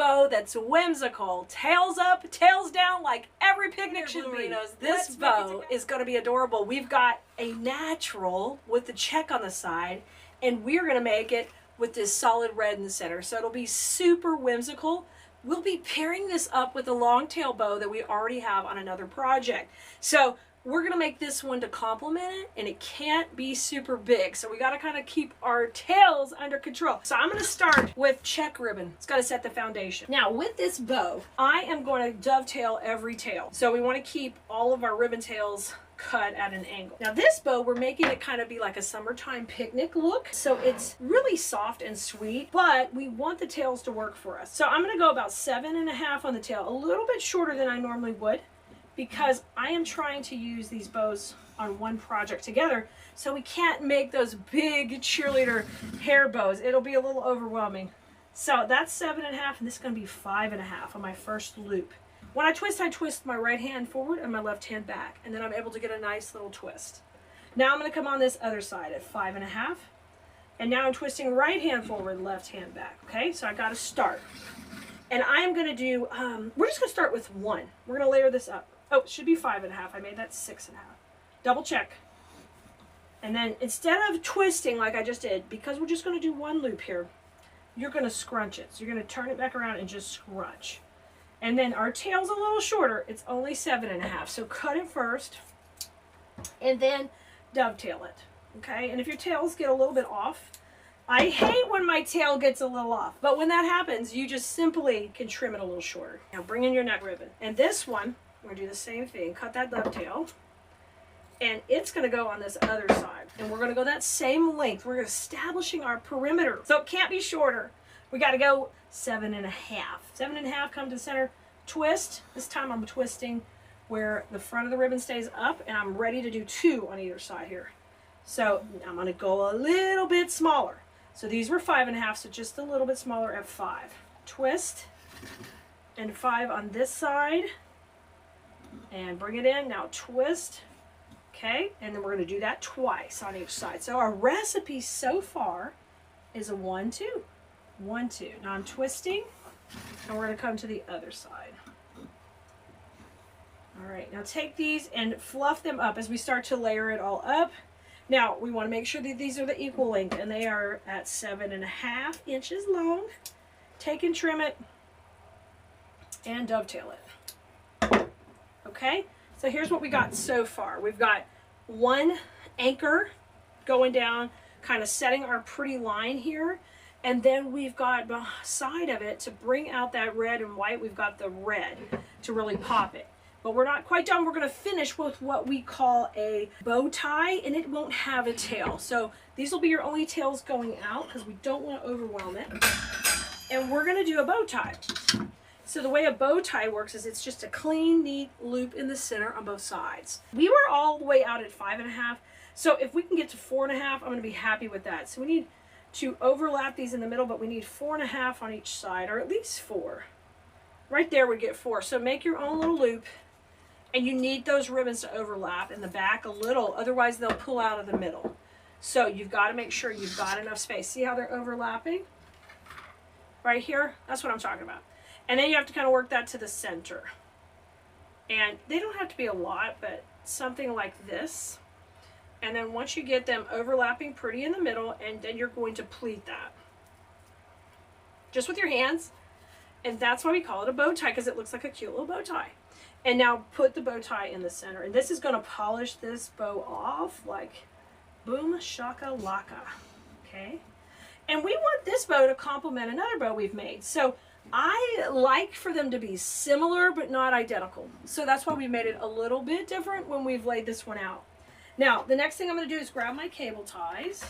bow that's whimsical. Tails up, tails down, like every picnic should be. This bow is going to be adorable. We've got a natural with the check on the side, and we're going to make it with this solid red in the center. So it'll be super whimsical. We'll be pairing this up with a long tail bow that we already have on another project. So we're going to make this one to complement it, and it can't be super big. So we got to kind of keep our tails under control. So I'm going to start with check ribbon. It's got to set the foundation. Now with this bow, I am going to dovetail every tail. So we want to keep all of our ribbon tails cut at an angle. Now this bow, we're making it kind of be like a summertime picnic look. So it's really soft and sweet, but we want the tails to work for us. So I'm going to go about 7.5 on the tail, a little bit shorter than I normally would, because I am trying to use these bows on one project together. So we can't make those big cheerleader hair bows. It'll be a little overwhelming. So that's 7.5, and this is going to be 5.5 on my first loop. When I twist my right hand forward and my left hand back, and then I'm able to get a nice little twist. Now I'm going to come on this other side at 5.5, and now I'm twisting right hand forward, left hand back. Okay, so I got to start. And I'm going to do, we're just going to start with 1. We're going to layer this up. Oh, it should be 5.5. I made that 6.5. Double check. And then instead of twisting like I just did, because we're just going to do 1 loop here, you're going to scrunch it. So you're going to turn it back around and just scrunch. And then our tail's a little shorter. It's only 7.5. So cut it first and then dovetail it. Okay? And if your tails get a little bit off, I hate when my tail gets a little off. But when that happens, you just simply can trim it a little shorter. Now bring in your neck ribbon. And this one, we're going to do the same thing. Cut that dovetail. And it's going to go on this other side. And we're going to go that same length. We're establishing our perimeter. So it can't be shorter. We got to go 7.5. 7.5, come to the center, twist. This time I'm twisting where the front of the ribbon stays up, and I'm ready to do 2 on either side here. So I'm going to go a little bit smaller. So these were 5.5, so just a little bit smaller at 5. Twist, and 5 on this side, and bring it in. Now twist, okay, and then we're going to do that twice on each side. So our recipe so far is a 1, 2. 1, 2. Now I'm twisting, and we're going to come to the other side. All right, now take these and fluff them up as we start to layer it all up. Now we want to make sure that these are the equal length, and they are at 7.5 inches long. Take and trim it and dovetail it. Okay, so here's what we got so far. We've got 1 anchor going down, kind of setting our pretty line here. And then we've got beside of it, to bring out that red and white, we've got the red to really pop it. But we're not quite done. We're going to finish with what we call a bow tie, and it won't have a tail. So these will be your only tails going out because we don't want to overwhelm it. And we're going to do a bow tie. So the way a bow tie works is it's just a clean, neat loop in the center on both sides. We were all the way out at 5.5. So if we can get to 4.5, I'm going to be happy with that. So we need to overlap these in the middle, but we need 4.5 on each side, or at least 4. Right there we get 4. So make your own little loop, and you need those ribbons to overlap in the back a little, otherwise they'll pull out of the middle. So you've got to make sure you've got enough space. See how they're overlapping? Right here, that's what I'm talking about. And then you have to kind of work that to the center. And they don't have to be a lot, but something like this. And then once you get them overlapping pretty in the middle, and then you're going to pleat that. Just with your hands. And that's why we call it a bow tie, because it looks like a cute little bow tie. And now put the bow tie in the center. And this is going to polish this bow off like boom shaka laka. Okay? And we want this bow to complement another bow we've made. So I like for them to be similar but not identical. So that's why we made it a little bit different when we've laid this one out. Now, the next thing I'm going to do is grab my cable ties,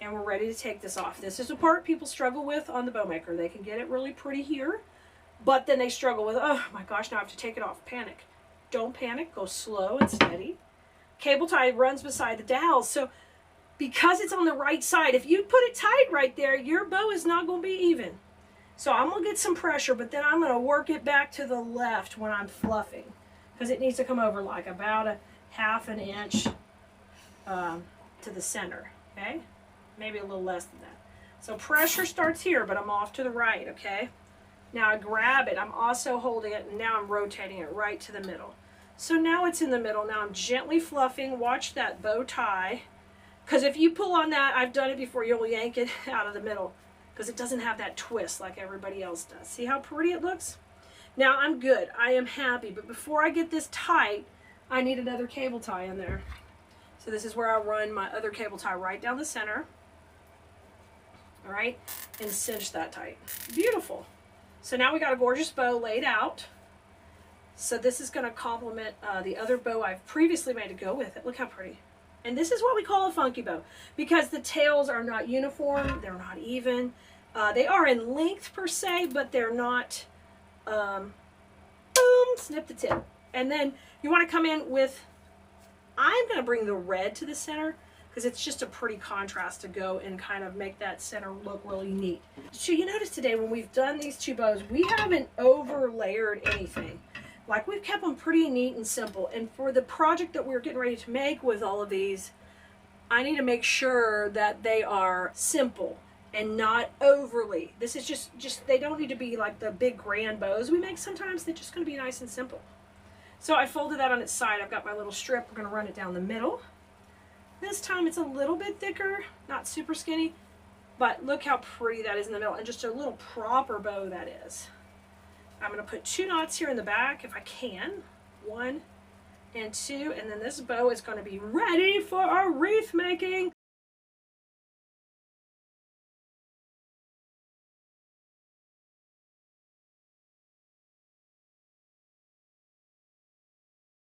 and we're ready to take this off. This is a part people struggle with on the bow maker. They can get it really pretty here, but then they struggle with, oh my gosh, now I have to take it off. Panic. Don't panic. Go slow and steady. Cable tie runs beside the dowels, so because it's on the right side, if you put it tight right there, your bow is not going to be even. So I'm going to get some pressure, but then I'm going to work it back to the left when I'm fluffing, because it needs to come over like about a 1/2 inch to the center, okay? Maybe a little less than that. So pressure starts here, but I'm off to the right, okay? Now I grab it, I'm also holding it, and now I'm rotating it right to the middle. So now it's in the middle. Now I'm gently fluffing. Watch that bow tie. Because if you pull on that, I've done it before, you'll yank it out of the middle. Because it doesn't have that twist like everybody else does. See how pretty it looks? Now I'm good. I am happy. But before I get this tight, I need another cable tie in there. So this is where I run my other cable tie right down the center. All right? And cinch that tight. Beautiful. So now we got a gorgeous bow laid out. So this is going to complement the other bow I've previously made to go with it. Look how pretty. And this is what we call a funky bow because the tails are not uniform. They're not even. They are in length per se, but they're not, boom, snip the tip. And then you want to come in with, I'm going to bring the red to the center because it's just a pretty contrast to go and kind of make that center look really neat. So you notice today when we've done these two bows, we haven't over layered anything. Like, we've kept them pretty neat and simple. And for the project that we're getting ready to make with all of these, I need to make sure that they are simple and not overly. This is just they don't need to be like the big grand bows we make sometimes. They're just going to be nice and simple. So I folded that on its side. I've got my little strip. We're going to run it down the middle. This time it's a little bit thicker, not super skinny. But look how pretty that is in the middle. And just a little proper bow that is. I'm going to put 2 knots here in the back if I can. 1 and 2. And then this bow is going to be ready for our wreath making.